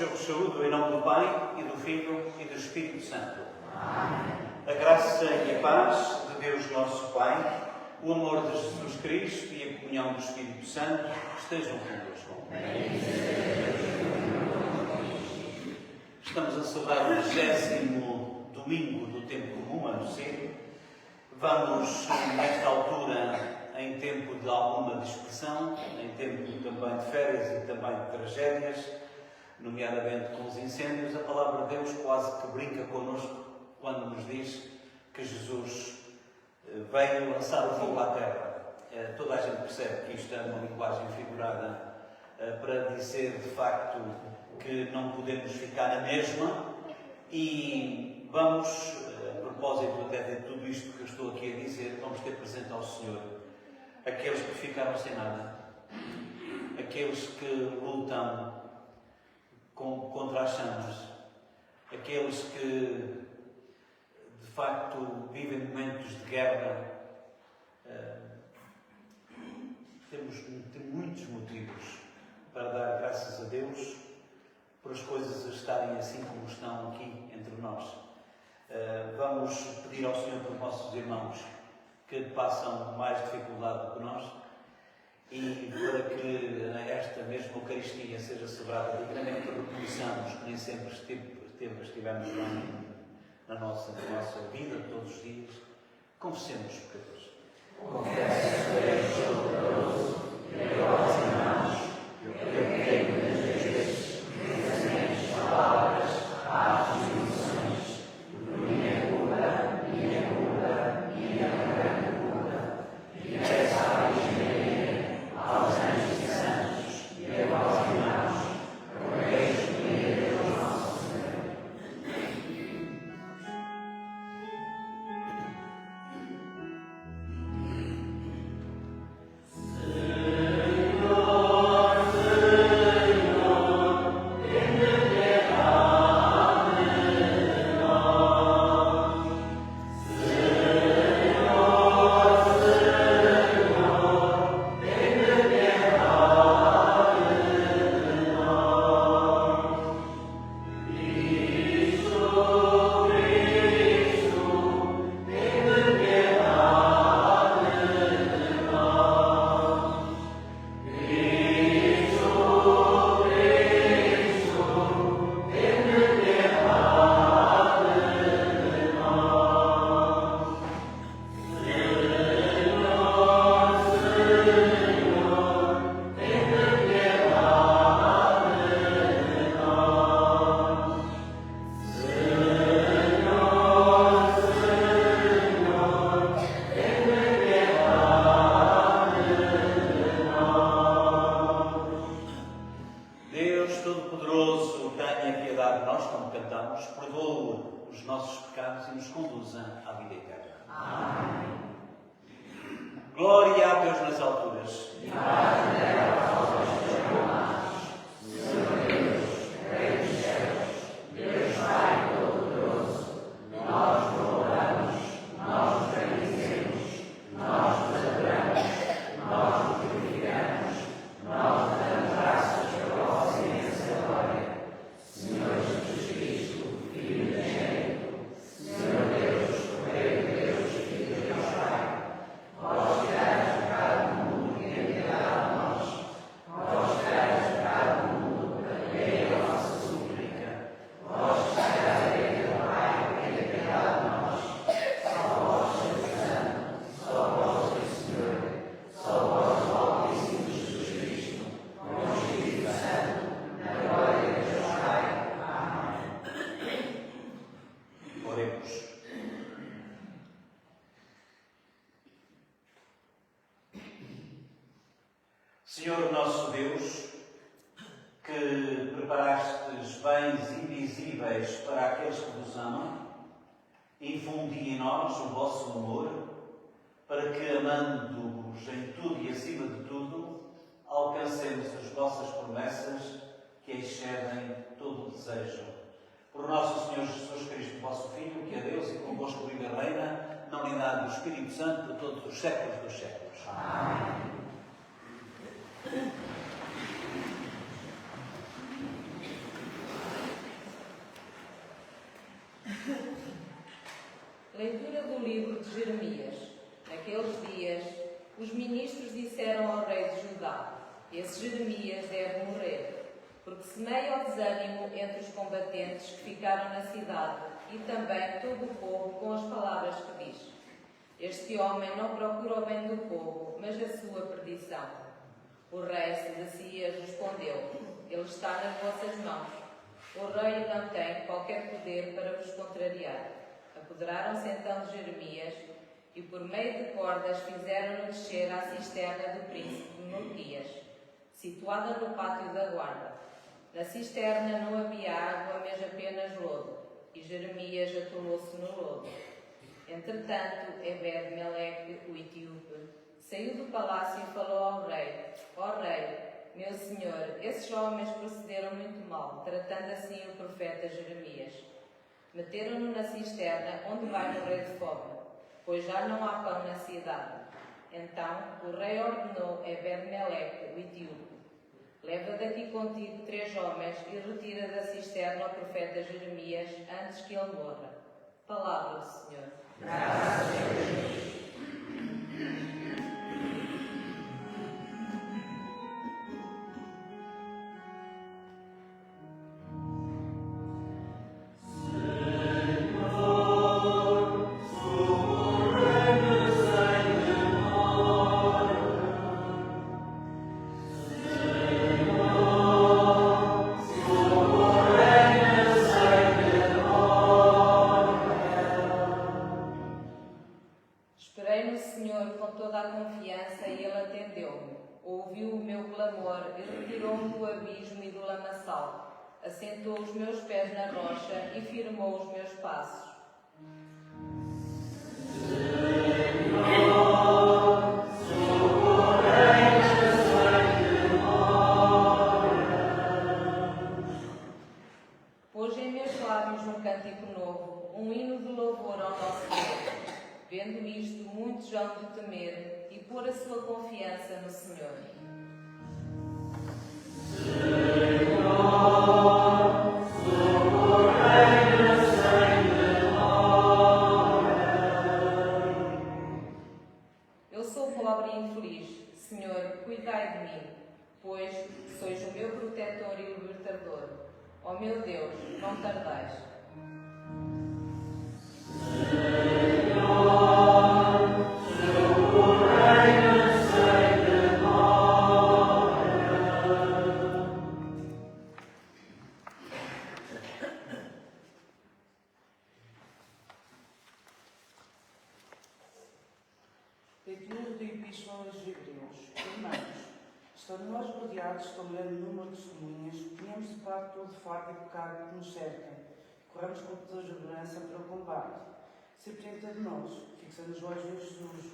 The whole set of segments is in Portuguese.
eu vos saúdo em nome do Pai, e do Filho, e do Espírito Santo. Amém. A graça e a paz de Deus nosso Pai, o amor de Jesus Cristo e a comunhão do Espírito Santo estejam convosco. Estamos a celebrar o 20º domingo do tempo comum, ano cedo. Vamos, nesta altura, em tempo de alguma dispersão, em tempo também de férias e também de tragédias, nomeadamente com os incêndios. A palavra de Deus quase que brinca connosco quando nos diz que Jesus veio lançar o fogo à terra. Toda a gente percebe que isto é uma linguagem figurada para dizer, de facto, que não podemos ficar na mesma, e vamos, a propósito até de tudo isto que eu estou aqui a dizer, vamos ter presente ao Senhor aqueles que ficaram sem nada, aqueles que lutam contra as chamas, aqueles que de facto vivem momentos de guerra. Temos muitos motivos para dar graças a Deus por as coisas estarem assim como estão aqui entre nós. Vamos pedir ao Senhor por nossos irmãos que passam mais dificuldade do que nós, e para que esta mesma Eucaristia seja celebrada dignamente, reconheçamos que nem sempre estivemos bem na nossa vida, todos os dias. Confessemos os pecadores. Confesso que és todo-poderoso, perdoa-nos, irmãos, eu pequei muitas vezes, pensamentos, palavras, atos e emoções, por minha culpa, minha grande culpa, e peço à Virgem Maria, aos anjos e santos, e aos irmãos, roguei por Deus nosso Senhor. Senhor nosso Deus, que preparastes bens invisíveis para aqueles que vos amam, infundi em nós o vosso amor, para que, amando-vos em tudo e acima de tudo, alcancemos as vossas promessas que excedem todo o desejo. Por nosso Senhor Jesus Cristo, vosso Filho, que é Deus e convosco vive e reina, na unidade do Espírito Santo, de todos os séculos dos séculos. Amém. Jeremias. Naqueles dias, os ministros disseram ao rei de Judá: esse Jeremias deve morrer, porque semeia o desânimo entre os combatentes que ficaram na cidade e também todo o povo com as palavras que diz. Este homem não procura o bem do povo, mas a sua perdição. O rei Sedecias respondeu: ele está nas vossas mãos. O rei não tem qualquer poder para vos contrariar. Apoderaram-se então de Jeremias e, por meio de cordas, fizeram-no descer à cisterna do príncipe Malquias, situada no pátio da guarda. Na cisterna não havia água, mas apenas lodo, e Jeremias atolou-se no lodo. Entretanto, Ebed-Meleque, o etíope, saiu do palácio e falou ao rei: ó rei, meu senhor, esses homens procederam muito mal, tratando assim o profeta Jeremias. Meteram-no na cisterna, onde vai morrer de fome, pois já não há pão na cidade. Então o rei ordenou a Ebed-Meleque, o etíope: leva daqui contigo 3 homens e retira da cisterna o profeta Jeremias antes que ele morra. Palavra do Senhor. Graças a Deus. Esperei no Senhor com toda a confiança e Ele atendeu-me. Ouviu o meu clamor e retirou-me do abismo e do lamaçal. Assentou os meus pés na rocha e firmou os meus passos. Pôs em meus lábios um cântico novo, um hino de louvor ao nosso Deus. Vendo isto, muitos hão de temer e pôr a sua confiança no Senhor. Eu sou pobre e infeliz. Senhor, cuidai de mim, pois sois o meu protetor e libertador. Ó meu Deus, não tardais. Leitura da Epístola aos Hebreus. Irmãos, estando nós rodeados de tão grande número de testemunhas, ponhamos de parte todo o fardo e pecado que nos cercam, corramos com toda a segurança para o combate. Se apresenta de nós, fixando os olhos em Jesus,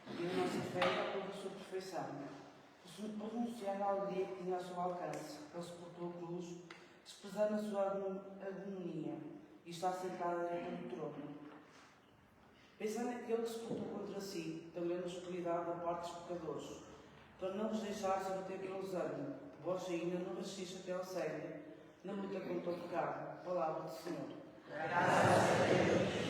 e a nossa fé a toda a sua perfeição. Pronunciando a alegria que tinha ao seu alcance, ele suportou a cruz, desprezando a sua agonia, e está sentado diante do trono. Pensando naquele que se portou contra si, tão grande hostilidade da parte dos pecadores, para não vos deixar se bater pelo desânimo, vós ainda não resistis até ao sangue, na luta contra o pecado. Palavra do Senhor. Graças a Deus.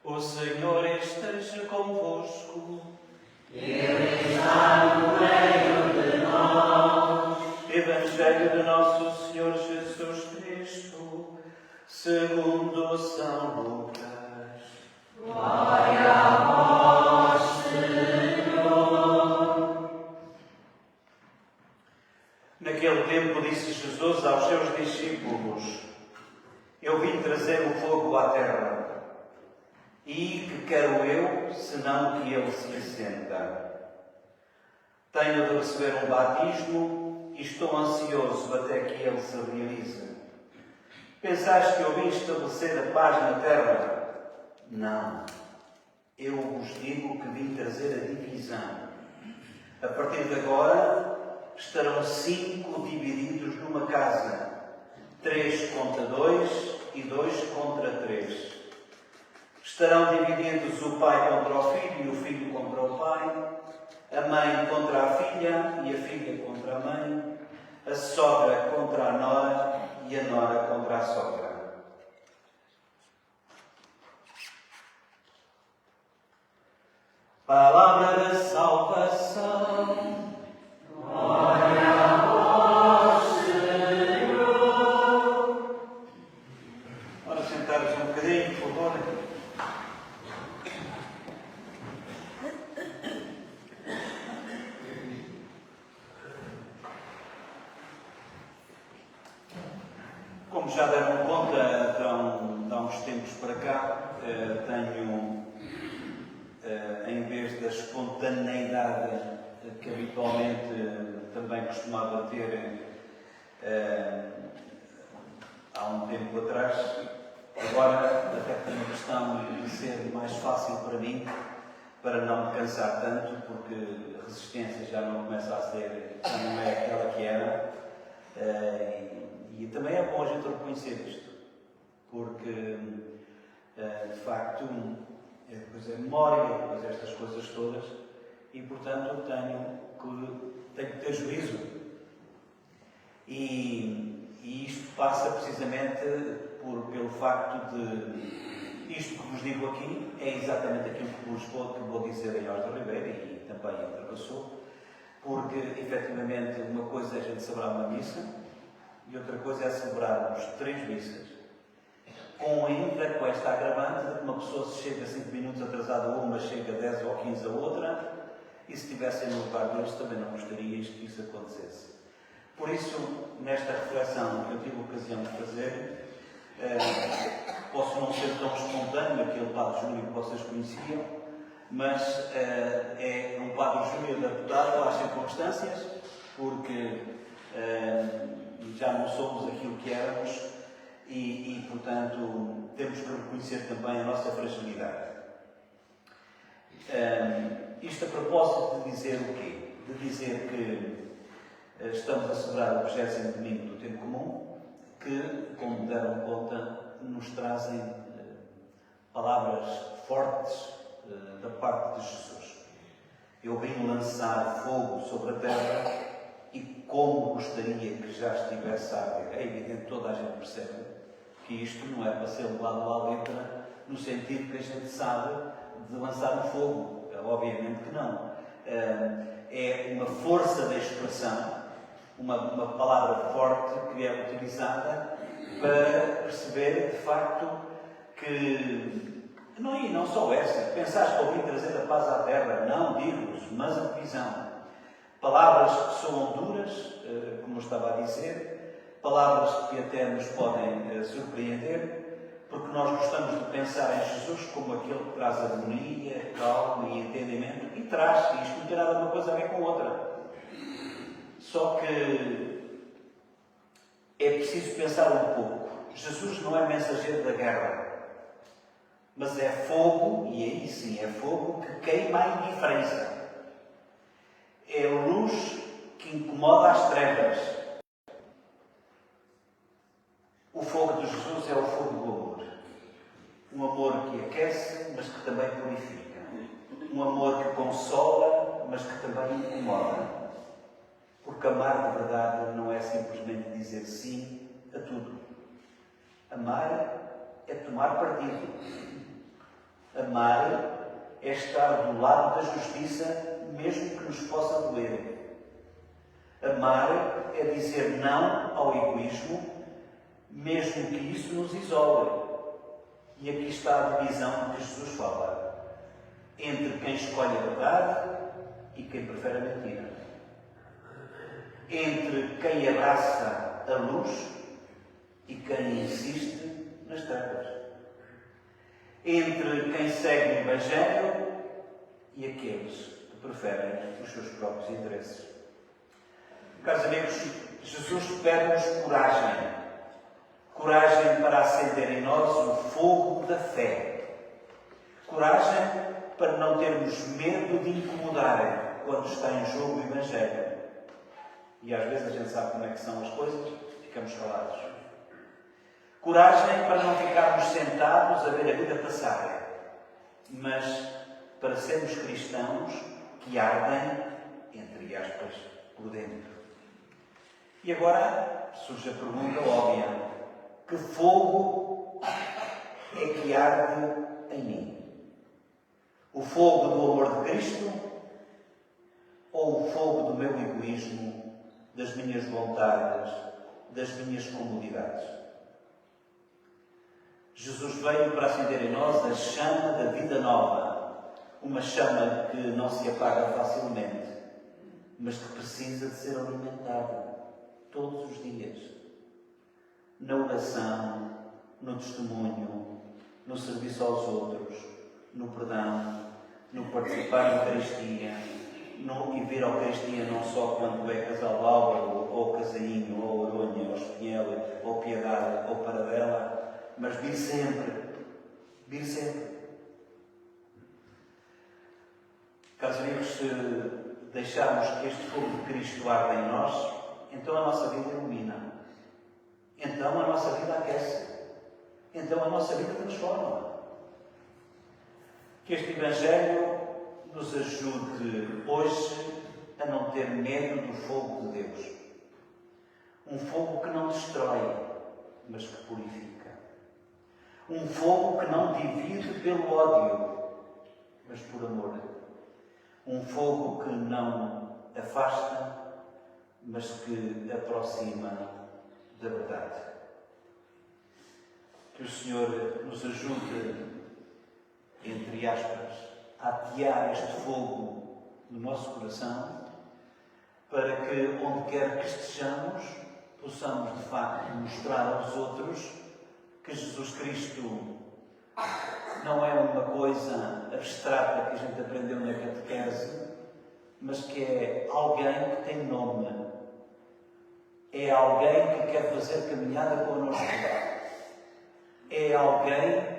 O Senhor esteja convosco. Ele está no meio de nós. Evangelho de Nosso Senhor Jesus Cristo, segundo São Lucas. Glória a vós, Senhor. Naquele tempo disse Jesus aos seus discípulos: Eu vim trazer o fogo à terra. E que quero eu, senão que ele se acenda? Tenho de receber um batismo e estou ansioso até que ele se realize. Pensaste que eu vim estabelecer a paz na terra? Não. Eu vos digo que vim trazer a divisão. A partir de agora, estarão 5 divididos numa casa. 3 contra 2 e 2 contra 3. Estarão divididos o pai contra o filho e o filho contra o pai, a mãe contra a filha e a filha contra a mãe, a sogra contra a nora e a nora contra a sogra. Palavra da salvação. Glória a vós, Senhor. Ora, sentados um bocadinho, por favor. Como já deram conta, há uns tempos para cá, tenho, em vez da espontaneidade que habitualmente também costumava ter há um tempo atrás, agora até por uma questão de ser mais fácil para mim, para não me cansar tanto, porque a resistência já não começa a ser, já não é aquela que era. E também é bom a gente reconhecer isto, porque de facto depois é memória, depois estas coisas todas, e portanto tenho que ter juízo. E isto passa precisamente pelo facto de isto que vos digo aqui é exatamente aquilo que vou dizer em Osda Ribeira e também em Trapassou, porque efetivamente uma coisa é a gente celebrar uma missa e outra coisa é celebrarmos 3 missas, ainda com esta agravante de que uma pessoa se chega 5 minutos atrasada a uma, chega 10 ou 15 a outra, e se estivessem no lugar deles também não gostaria que isso acontecesse. Por isso, nesta reflexão que eu tive a ocasião de fazer, posso não ser tão espontâneo, aquele Padre Júlio que vocês conheciam, mas é um Padre Júlio adaptado às circunstâncias, porque já não somos aquilo que éramos e, portanto, temos que reconhecer também a nossa fragilidade. Isto a propósito de dizer o quê? De dizer que estamos a celebrar o 20º domingo do tempo comum, que, como deram conta, nos trazem palavras fortes da parte de Jesus. Eu vim lançar fogo sobre a terra e como gostaria que já estivesse a arder. É evidente que toda a gente percebe que isto não é para ser levado à letra no sentido que a gente sabe de lançar um fogo. Obviamente que não. É uma força da expressão, uma palavra forte que é utilizada para perceber, de facto, que não só essa. Pensaste que eu vim trazer a paz à terra? Não, digo-vos, mas a divisão. Palavras que soam duras, como eu estava a dizer, palavras que até nos podem surpreender, porque nós gostamos de pensar em Jesus como aquele que traz harmonia, calma e entendimento, e traz, e isto não tem nada uma coisa a ver com outra. Só que é preciso pensar um pouco. Jesus não é mensageiro da guerra, mas é fogo, e aí sim é fogo, que queima a indiferença. É a luz que incomoda as trevas. O fogo de Jesus é o fogo do amor. Um amor que aquece, mas que também purifica. Um amor que consola, mas que também incomoda. Porque amar de verdade não é simplesmente dizer sim a tudo. Amar é tomar partido. Amar é estar do lado da justiça, mesmo que nos possa doer. Amar é dizer não ao egoísmo, mesmo que isso nos isole. E aqui está a divisão que Jesus fala entre quem escolhe a verdade e quem prefere a mentira. Entre quem abraça a luz e quem insiste nas trevas. Entre quem segue o Evangelho e aqueles que preferem os seus próprios interesses. Caros amigos, Jesus pede-nos coragem. Coragem para acender em nós o fogo da fé. temos medo de incomodar quando está em jogo o Evangelho. E às vezes a gente sabe como é que são as coisas, ficamos calados. Coragem para não ficarmos sentados a ver a vida passar, mas para sermos cristãos que ardem, entre aspas, por dentro. E agora surge a pergunta óbvia: que fogo é que arde em mim? O fogo do amor de Cristo ou o fogo do meu egoísmo, das minhas vontades, das minhas comodidades? Jesus veio para acender em nós a chama da vida nova, uma chama que não se apaga facilmente, mas que precisa de ser alimentada todos os dias, na oração, no testemunho, no serviço aos outros, no perdão, no participar da Eucaristia, no ir ver a Eucaristia não só quando é casal Álvaro, ou Casainho, ou Aronha, ou Espinhel, ou Piedade, ou Paradela, mas vir sempre, vir sempre. Caros amigos, se deixarmos que este fogo de Cristo arde em nós, então a nossa vida ilumina. Então a nossa vida aquece. Então a nossa vida transforma. Que este Evangelho nos ajude hoje a não ter medo do fogo de Deus. Um fogo que não destrói, mas que purifica. Um fogo que não divide pelo ódio, mas por amor. Um fogo que não afasta, mas que aproxima da verdade. Que o Senhor nos ajude, entre aspas, a atear este fogo no nosso coração, para que, onde quer que estejamos, possamos, de facto, mostrar aos outros que Jesus Cristo não é uma coisa abstrata que a gente aprendeu na catequese, mas que é alguém que tem nome. É alguém que quer fazer caminhada connosco. É alguém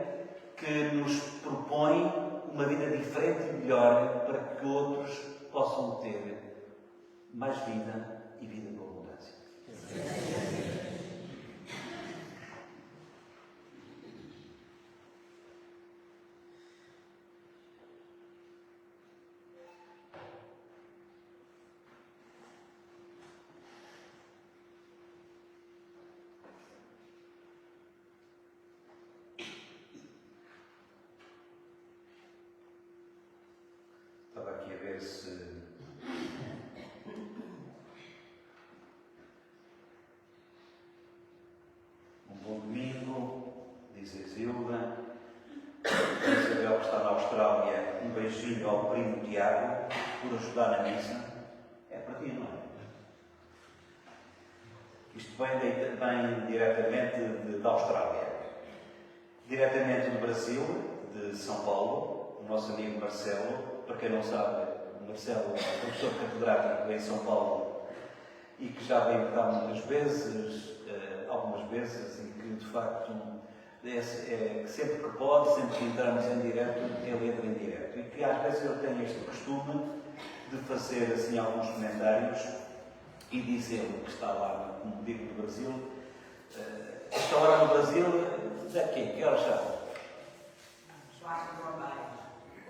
que nos propõe uma vida diferente e melhor para que outros possam ter mais vida e vida com abundância. Estava aqui a ver se um bom domingo, diz a Isilda. Isabel, que está na Austrália, um beijinho ao primo Tiago por ajudar na missa. É para ti, não é? Isto vem diretamente da Austrália. Diretamente do Brasil, de São Paulo, o nosso amigo Marcelo. Para quem não sabe, o Marcelo é professor catedrático em São Paulo e que já veio cá muitas vezes, algumas vezes, e que de facto sempre que pode, sempre que entramos em direto, ele entra em direto. E que às vezes eu tenho este costume de fazer assim alguns comentários e dizer-lhe que está lá, como digo, do Brasil. Esta hora no Brasil, daqui, que horas são?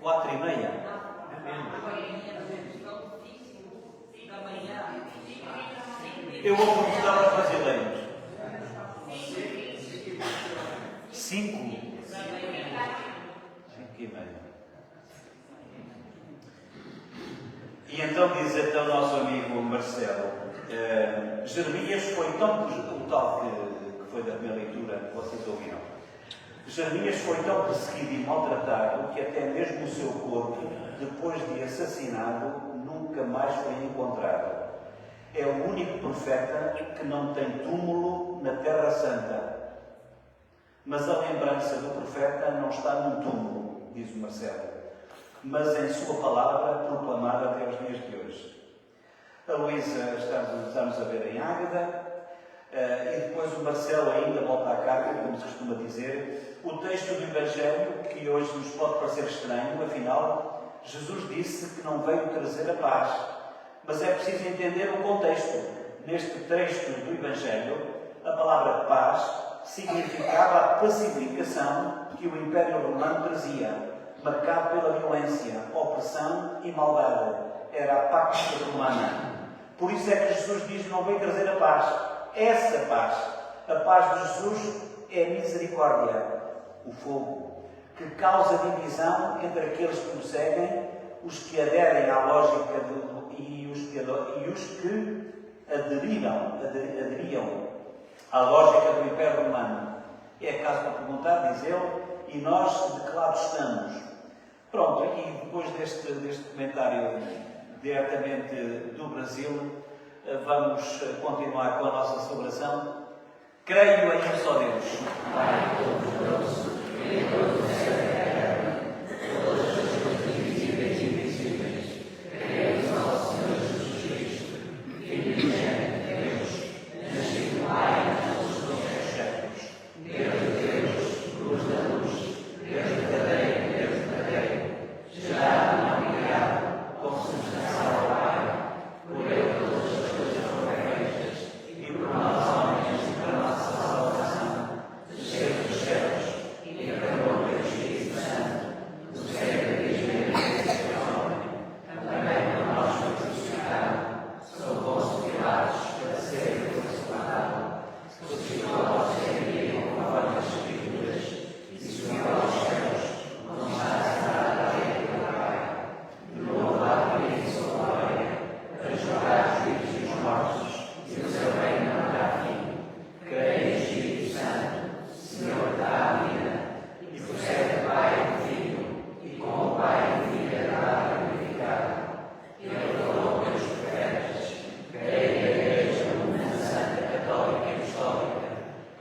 4h30? Eu vou perguntar aos brasileiros. 5? 5h30. E então diz até o nosso amigo Marcelo, Jeremias foi tão, o tal que foi da minha leitura, que vocês ouviram, Jeremias foi tão perseguido e maltratado que até mesmo o seu corpo, depois de assassinado, nunca mais foi encontrado. É o único profeta que não tem túmulo na Terra Santa. Mas a lembrança do profeta não está num túmulo, diz o Marcelo, mas em sua palavra proclamada até os dias de hoje. A Luísa estamos a ver em Águeda, e depois o Marcelo ainda volta à carga, como se costuma dizer, o texto do Evangelho, que hoje nos pode parecer estranho, afinal, Jesus disse que não veio trazer a paz, mas é preciso entender o contexto. Neste trecho do Evangelho, a palavra paz significava a pacificação que o Império Romano trazia, marcado pela violência, opressão e maldade. Era a Pax Romana. Por isso é que Jesus diz que não veio trazer a paz. Essa paz, a paz de Jesus, é a misericórdia, o fogo, que causa divisão entre aqueles que o seguem, os que aderem à lógica e os que aderiam à lógica do Império Romano. É caso para perguntar, diz ele, e nós de que lado estamos? Pronto, e depois deste comentário diretamente do Brasil, vamos continuar com a nossa celebração. Creio em um só Deus. Pai Todo-Poderoso, Criador do céu e da terra, todas as coisas visíveis e invisíveis. Creio em nosso Senhor Jesus Cristo, Filho unigênito de Deus, nascido do Pai antes dos séculos. Deus de Deus, luz da luz, Deus verdadeiro, Deus verdadeiro, gerado não criado, consubstancial ao Pai, por Ele todas as coisas foram feitas, e por nós homens e para a nossa salvação, desceu dos céus e acabou pelo Espírito Santo, do seio da Virgem Maria, homem, também por nós foi crucificado, sob Pôncio Pilatos, para ser crucificado, crucificou ao ser conforme as Escrituras, e subiu aos céus, onde está sentado à direita do Pai, de novo há de vir em sua glória, para julgar os vivos e os mortos, e o seu reino não terá fim. Creio em Espírito Santo, Senhor que dá a vida, e procede do Pai e do Filho, e com o Pai e o Filho é dado e glorificado. Ele falou pelos profetas. Creio na Igreja Comum, Santa, Católica e Apostólica.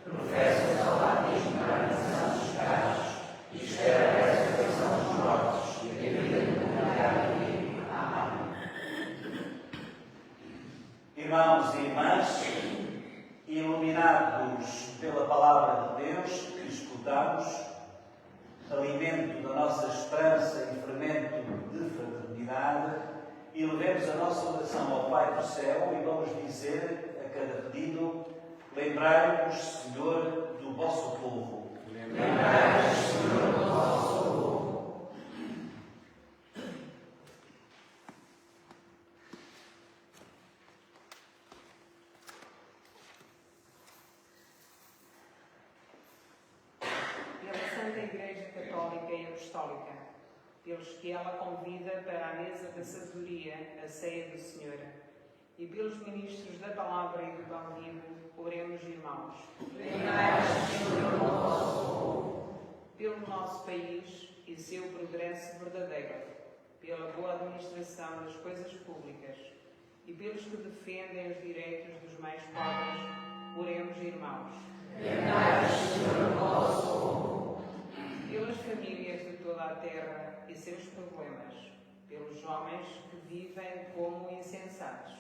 Professo o salvatismo para a remissão dos pecados, e espero a ressurreição dos mortos e a vida do mundo há de vir. Amém. Irmãos e irmãs, iluminados pela palavra de Deus que escutamos, alimento da nossa esperança e fermento de fraternidade, elevemos a nossa oração ao Pai do céu e vamos dizer a cada pedido: lembrai-vos, Senhor, do vosso povo. Lembrai-vos, Senhor, do vosso povo. Pela Santa Igreja Católica e Apostólica, pelos que ela convida para a mesa da sabedoria, a ceia do Senhor, e pelos ministros da palavra e do pão vivo, oremos, irmãos. Lembrai-vos, Senhor, do vosso povo. Pelo nosso país e seu progresso verdadeiro, pela boa administração das coisas públicas e pelos que defendem os direitos dos mais pobres, oremos, irmãos. Lembrai-vos, Senhor, do vosso povo. Pelas famílias de toda a terra e seus problemas, pelos homens que vivem como insensatos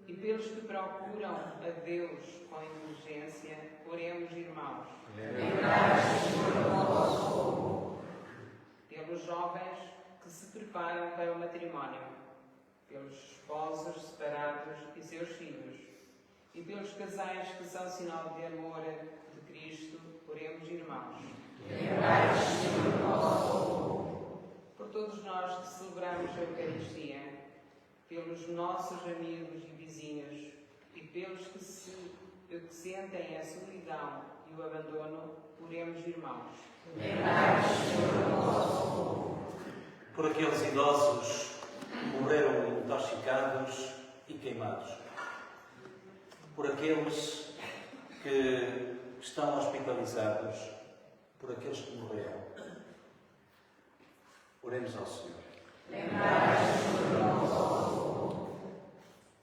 e pelos que procuram a Deus com inteligência, oremos, irmãos. Lembrai-vos, Senhor, do vosso povo. Pelos jovens que se preparam para o matrimónio, pelos esposos separados e seus filhos, e pelos casais que são sinal de amor de Cristo, oremos, irmãos. Lembrai-vos, Senhor, do vosso povo. Por todos nós que celebramos a Eucaristia, pelos nossos amigos e vizinhos e pelos que sentem a solidão e o abandono, oremos, irmãos. Lembrai-vos, Senhor, do vosso povo. Por aqueles idosos que morreram intoxicados e queimados. Por aqueles que estão hospitalizados. Por aqueles que morreram. Oremos ao Senhor. Lembrai-vos, Senhor, do vosso povo.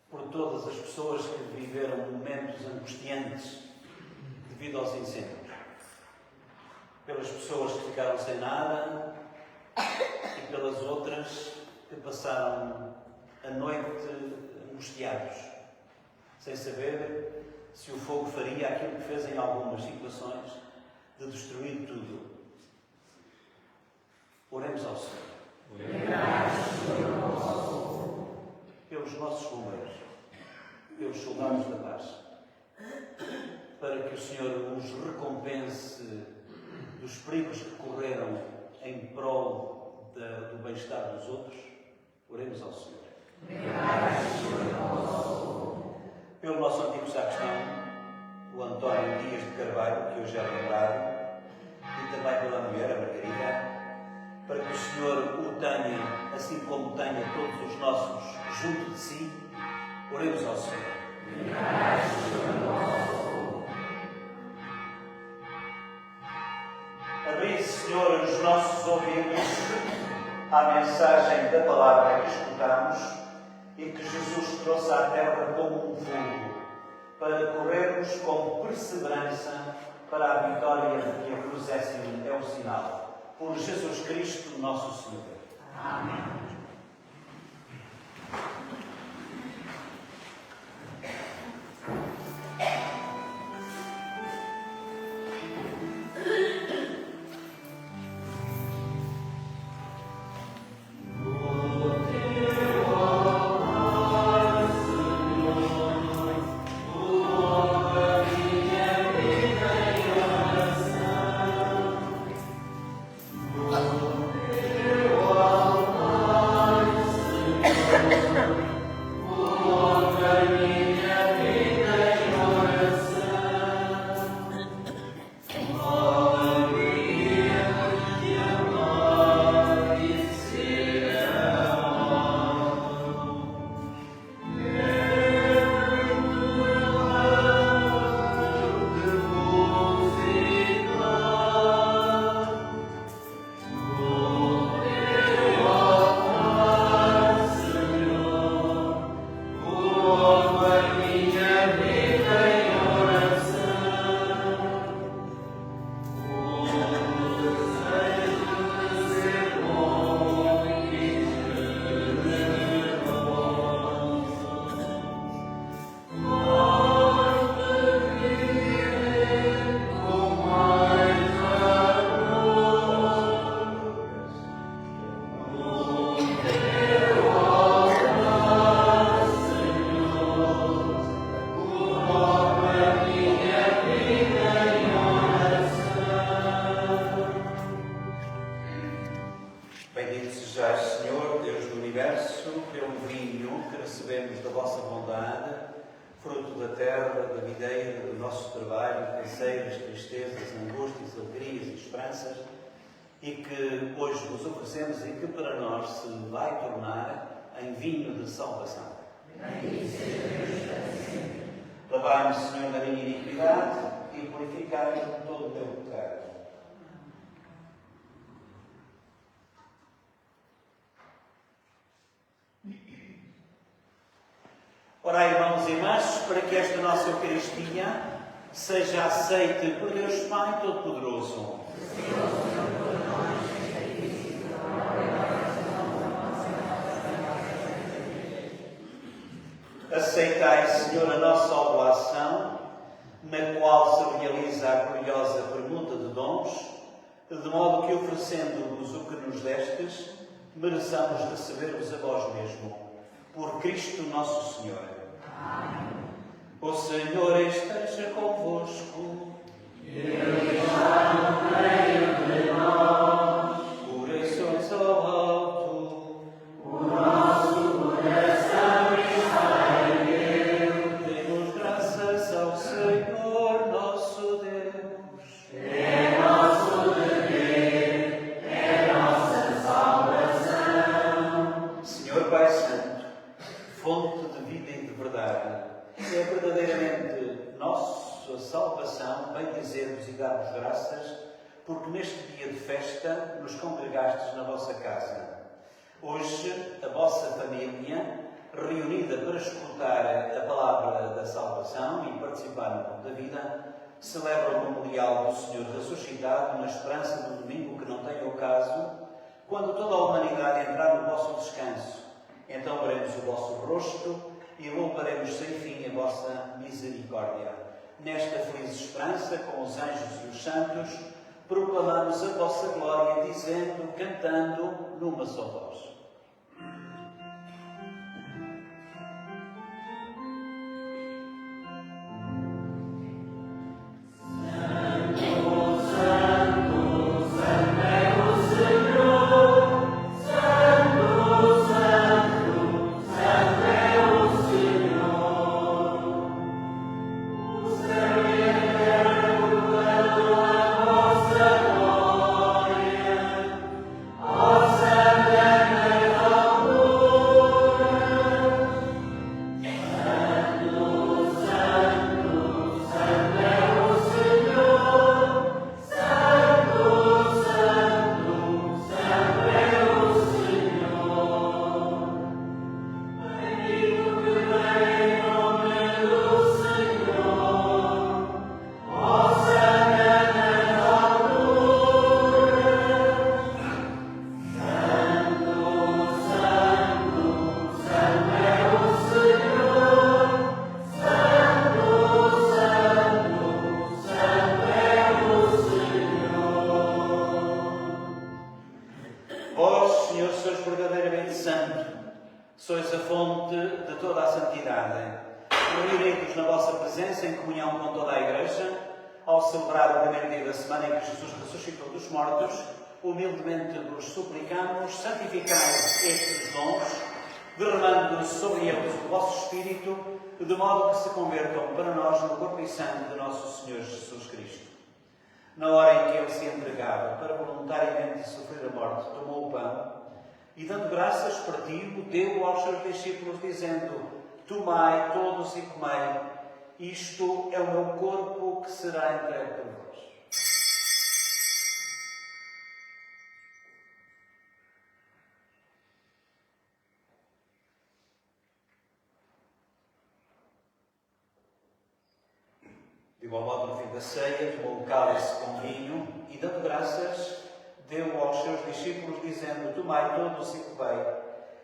Por todas as pessoas que viveram momentos angustiantes devido aos incêndios. Pelas pessoas que ficaram sem nada e pelas outras que passaram a noite angustiados, sem saber se o fogo faria aquilo que fez em algumas situações, de destruir tudo. Oremos ao Senhor. Lembrai-vos, pelos nossos bombeiros, pelos soldados da paz, para que o Senhor os recompense dos perigos que correram em prol do bem-estar dos outros. Oremos ao Senhor. Pelo nosso antigo sacristão, o António Dias de Carvalho, que hoje é lembrado, e também pela mulher, a Margarida, para que o Senhor o tenha, assim como tenha todos os nossos junto de si. Oremos ao Senhor. Abri, Senhor, os nossos ouvidos à mensagem da palavra que escutamos e que Jesus trouxe à terra como um fogo, para corrermos com perseverança para a vitória que a cruz é o sinal. Por Jesus Cristo, nosso Senhor. Amém. E que hoje vos oferecemos e que para nós se vai tornar em vinho de salvação. Lavai-me, Senhor, da minha iniquidade e purificai-me de todo o meu pecado. Orai, irmãos e irmãs, para que esta nossa Eucaristia seja aceite por Deus Pai Todo-Poderoso. Aceitai, Senhor, a nossa oblação, na qual se realiza a gloriosa permuta de dons, de modo que, oferecendo-vos o que nos destes, mereçamos receber-vos a vós mesmo. Por Cristo nosso Senhor. Amém. O Senhor esteja convosco. Ele está no meio de nós. Corações ao alto. O nosso coração está em Deus. Demos graças ao Senhor nosso Deus. É nosso dever, é nossa salvação. Senhor Pai Santo, fonte de vida e de verdade, é verdadeiramente nossa salvação bem dizer-vos e dar-vos graças, porque neste dia de festa nos congregastes na vossa casa. Hoje, a vossa família, reunida para escutar a palavra da salvação e participar no pão da vida, celebra o memorial do Senhor ressuscitado na esperança do domingo que não tem ocaso, quando toda a humanidade entrar no vosso descanso. Então veremos o vosso rosto e louvaremos sem fim a vossa misericórdia. Nesta feliz esperança, com os anjos e os santos, proclamamos a vossa glória, dizendo, cantando, numa só voz. Senhor, sois verdadeiramente santo, sois a fonte de toda a santidade. Reunirei-vos na vossa presença em comunhão com toda a Igreja, ao celebrar o primeiro dia da semana em que Jesus ressuscitou dos mortos, humildemente vos suplicamos, santificai estes dons, derramando sobre eles o vosso Espírito, de modo que se convertam para nós no corpo e sangue de nosso Senhor Jesus Cristo. Na hora em que ele se entregava para voluntariamente sofrer a morte, tomou o pão e, dando graças, partiu, deu aos seus discípulos, dizendo: tomai todos e comei, isto é o meu corpo que será entregue por vós. De igual modo, no fim da ceia, tomou o cálice com vinho e, dando graças, deu aos seus discípulos, dizendo: tomai todos e comei.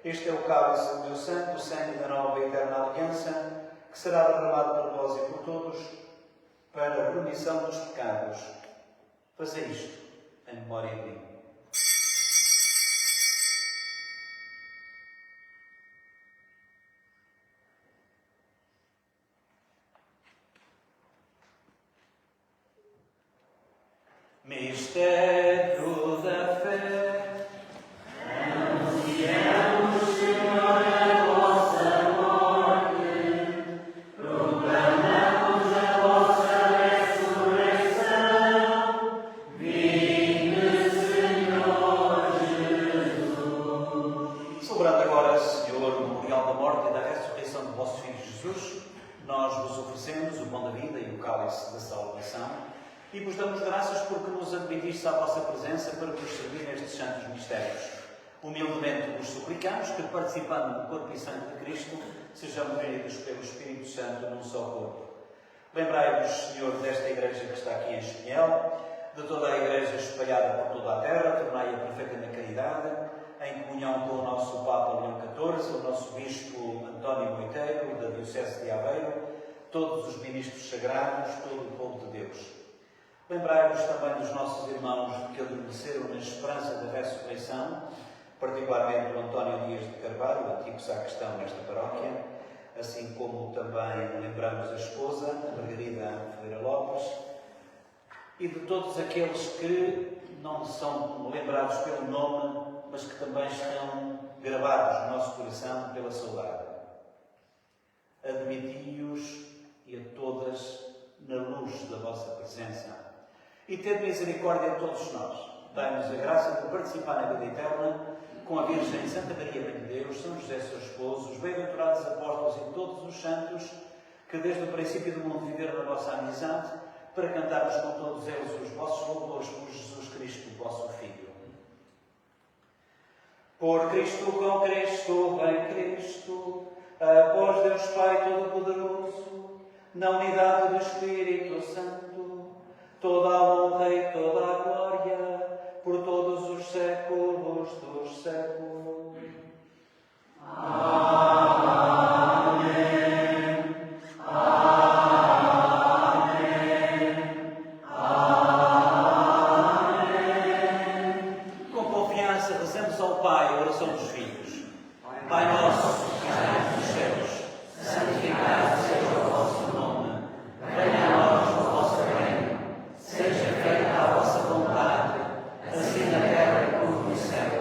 Este é o cálice do meu sangue, o sangue da nova e eterna aliança, que será derramado por vós e por todos, para a remissão dos pecados. Fazei isto em memória de mim. Mistério da fé. Anunciamos, Senhor, a vossa morte, proclamamos a vossa ressurreição. Vinde, Senhor Jesus. Celebrando agora, Senhor, o memorial da morte e da ressurreição do vosso Filho Jesus, nós vos oferecemos o pão da vida e o cálice da salvação. E vos damos graças porque nos admitistes à vossa presença para vos servir nestes santos mistérios. Humildemente vos suplicamos que, participando do corpo e sangue de Cristo, sejamos unidos pelo Espírito Santo num só corpo. Lembrai-vos, Senhor, desta Igreja que está aqui em Espinhel, de toda a Igreja espalhada por toda a terra, tornai-a perfeita na caridade, em comunhão com o nosso Papa Leão XIV, o nosso Bispo António Moiteiro, da Diocese de Aveiro, todos os ministros sagrados, todo o povo de Deus. Lembrai-vos também dos nossos irmãos que adormeceram na esperança da ressurreição, particularmente o António Dias de Carvalho, antigo sacristão nesta paróquia, assim como também lembramos a esposa, a Margarida Ferreira Lopes, e de todos aqueles que não são lembrados pelo nome, mas que também estão gravados no nosso coração pela saudade. Admiti-os e a todas na luz da vossa presença. E tende misericórdia de todos nós. Dai-nos a graça de participar na vida eterna com a Virgem Santa Maria, Mãe de Deus, São José, seu esposo, os bem-aventurados apóstolos e todos os santos que desde o princípio do mundo viveram na vossa amizade, para cantarmos com todos eles os vossos louvores por Jesus Cristo, vosso Filho. Por Cristo, com Cristo, em Cristo, após Deus Pai Todo-Poderoso, na unidade do Espírito Santo, toda a honra e toda a glória, por todos os séculos dos séculos. Amém. Amém. Amém. Com confiança, rezemos ao Pai a oração dos filhos. Pai nosso, que estás nos céus, santificado seja o vosso nome. Venha a nós o vosso reino. Seja feita a vossa vontade, assim na terra como no céu.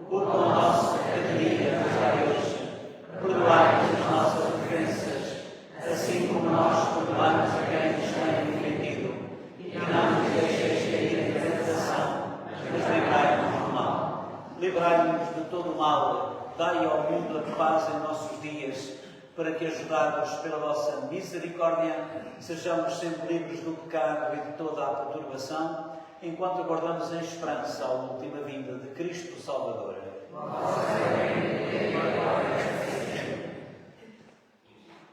O pão nosso de cada dia nos dai hoje. Perdoai-nos as nossas ofensas, assim como nós perdoamos a quem nos tem ofendido. E não nos deixeis cair em tentação, mas livrai-nos do mal. Livrai-nos de todo o mal. Dai ao mundo a paz em nossos dias, para que, ajudados pela vossa misericórdia, sejamos sempre livres do pecado e de toda a perturbação, enquanto aguardamos em esperança a última vinda de Cristo Salvador.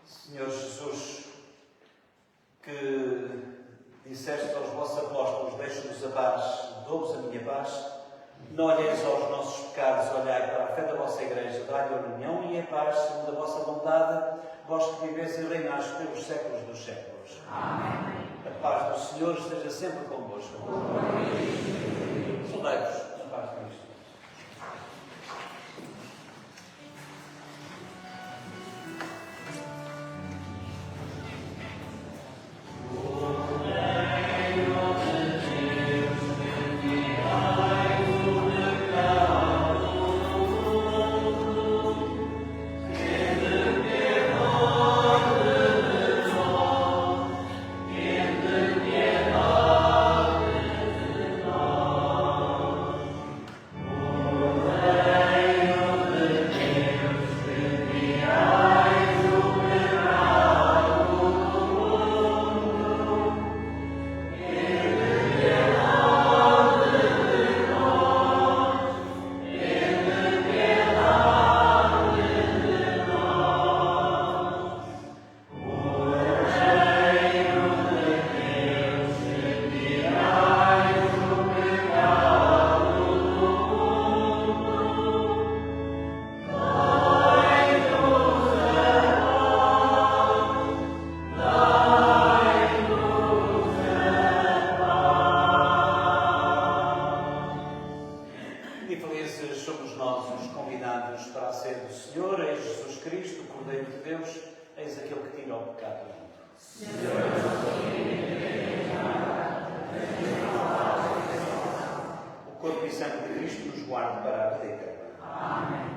Senhor Jesus, que disseste aos vossos apóstolos: deixo-vos a paz, dou-vos a minha paz, não olheis aos nossos pecados, olhai para a fé da vossa Igreja, dai-lhe a união e a paz, segundo a vossa vontade, vós que viveis e reinais pelos séculos dos séculos. Amém. A paz do Senhor esteja sempre convosco. Soldai-vos na paz de Cristo. nós os convidados para a sede do Senhor, eis Jesus Cristo, o Cordeiro de Deus, eis aquele que tira o pecado do mundo. O corpo e sangue de Cristo nos guarde para a vida eterna. Amém.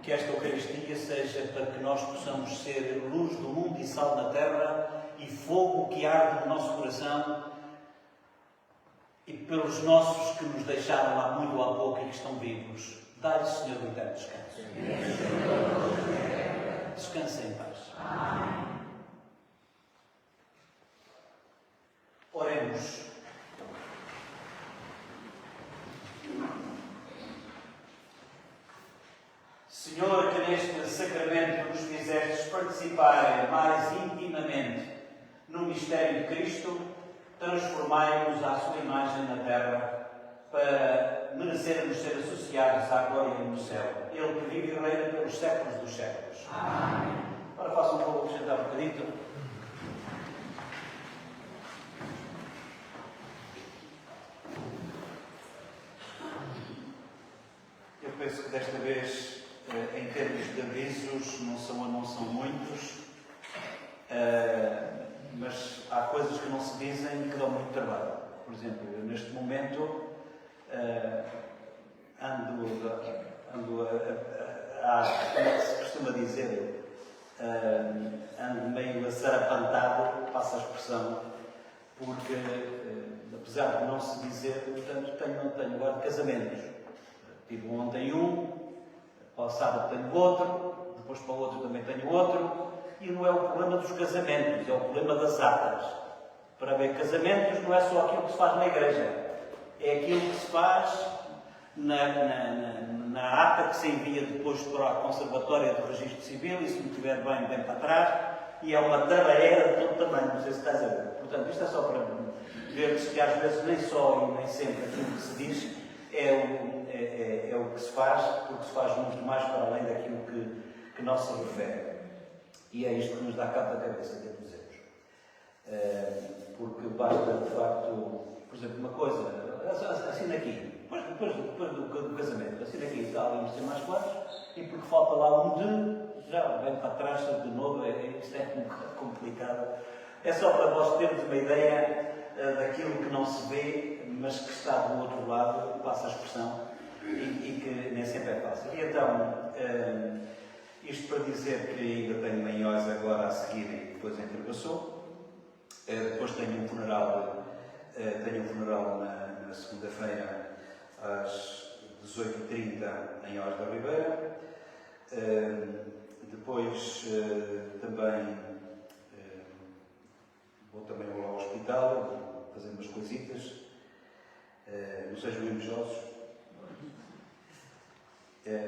Que esta Eucaristia seja para que nós possamos ser luz do mundo e sal da terra e fogo que arde no nosso coração e pelos nossos que nos deixaram há muito ou há pouco e que estão vivos, Dá-lhe, Senhor, o eterno descanso. Descansa em paz. Oremos. Senhor, que neste sacramento nos fizestes participar mais intimamente no mistério de Cristo, transformai-nos à sua imagem na terra, para merecermos ser associados à glória no céu. Ele que vive e reina pelos séculos dos séculos. Amém. Agora façam um favor de sentar um bocadinho. Eu penso que desta vez, em termos de avisos, não são muitos, mas há coisas que não se dizem que dão muito trabalho. Por exemplo, eu neste momento como é que se costuma dizer, ando meio asarapantado, passa a expressão, porque, apesar de não se dizer, portanto, tenho agora de casamentos. Tive ontem para o sábado tenho outro, depois para o outro também tenho outro, e não é o problema dos casamentos, é o problema das atas. Para haver casamentos não é só aquilo que se faz na igreja, é aquilo que se faz na ata que se envia depois para a Conservatória do Registro Civil, e se me estiver bem para trás, e é uma tabareira de todo tamanho, não sei se estás a ver. Portanto, isto é só para ver-se que às vezes nem só e nem sempre aquilo que se diz é o que se faz, porque se faz muito mais para além daquilo que não se refere. E é isto que nos dá cabo da cabeça, que dizemos. Porque basta, de facto, por exemplo, uma coisa, assina aqui, depois do casamento, assina aqui, está ali uns mais quantos, e porque falta lá já vem para trás de novo, isto é complicado. É só para vós termos uma ideia daquilo que não se vê, mas que está do outro lado, passa a expressão, e que nem sempre é fácil. E então, isto para dizer que ainda tenho manhões agora a seguir, depois em Terbaçu. Depois tenho um funeral na segunda-feira às 18h30 em Ós da Ribeira. Depois também vou lá ao hospital fazer umas coisitas. Não sejam invejosos.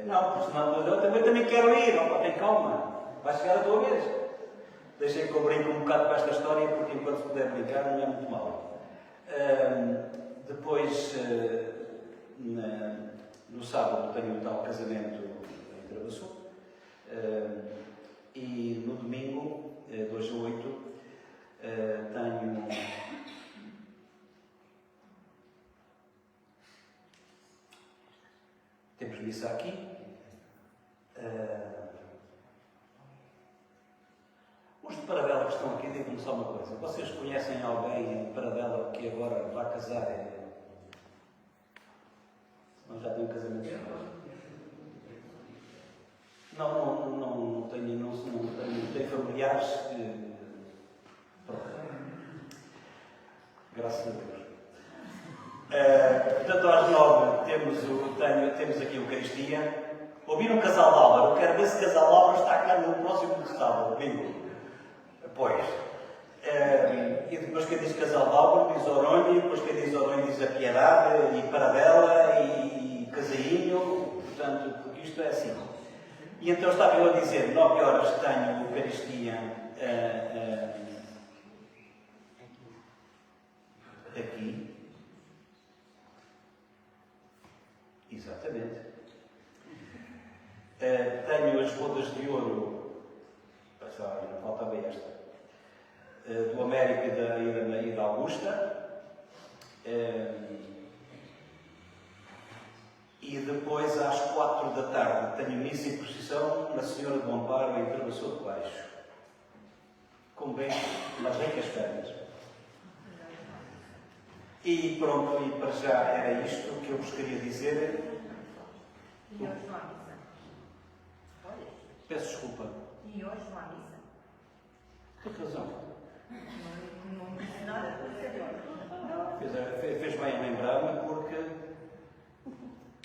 Não, porque senão eu também quero ir. Tem calma. Vai chegar a tua vez. Deixem que eu brinque um bocado com esta história, porque enquanto se puder brincar não é muito mal. Depois, no sábado, tenho um tal casamento em Terbaçu. E no domingo, 2 a 8, temos missa aqui. Os de Paradela que estão aqui, digam-me só uma coisa. Vocês conhecem alguém de Paradela que agora vai casar? Não já tem um casamento? Não tenho familiares que... Pronto. Graças a Deus. Portanto, às 9 temos aqui a Eucaristia. Ouviram o casal de Álvaro? Eu quero ver se o casal de Álvaro está cá no próximo sábado, domingo. Pois. E depois quem diz casal de Álvaro diz Oronho, e depois quem diz Oronho diz a Piedade, e Paradela, e Casainho. Portanto, porque isto é assim. E então estava eu a dizer, 9 horas tenho a Eucaristia aqui. Exatamente. Tenho as bodas de ouro, não faltava esta, do América e da Augusta. E depois, às 4 da tarde, tenho missa e procissão na Senhora do Amparo em Terbaçu de Baixo. Como bem, umas ricas férias. E pronto, e para já era isto que eu vos queria dizer. E hoje não há missa? Peço desculpa. E hoje não há missa? Tem razão. Não disse nada posterior. Fez bem a lembrar-me, porque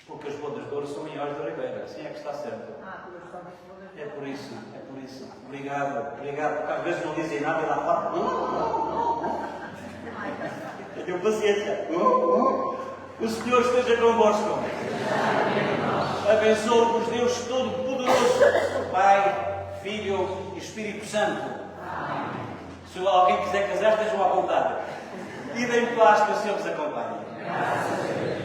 Porque as bodas de ouro são maiores da Ribeira. Assim é que está certo. É por isso, é por isso. Obrigado, obrigado, porque às vezes não dizem nada e lá fora. Tenham paciência. O Senhor esteja convosco. Abençoe-vos Deus Todo-Poderoso, Pai, Filho e Espírito Santo. Se alguém quiser casar, estejam à vontade. E deem paz que o Senhor vos acompanhe.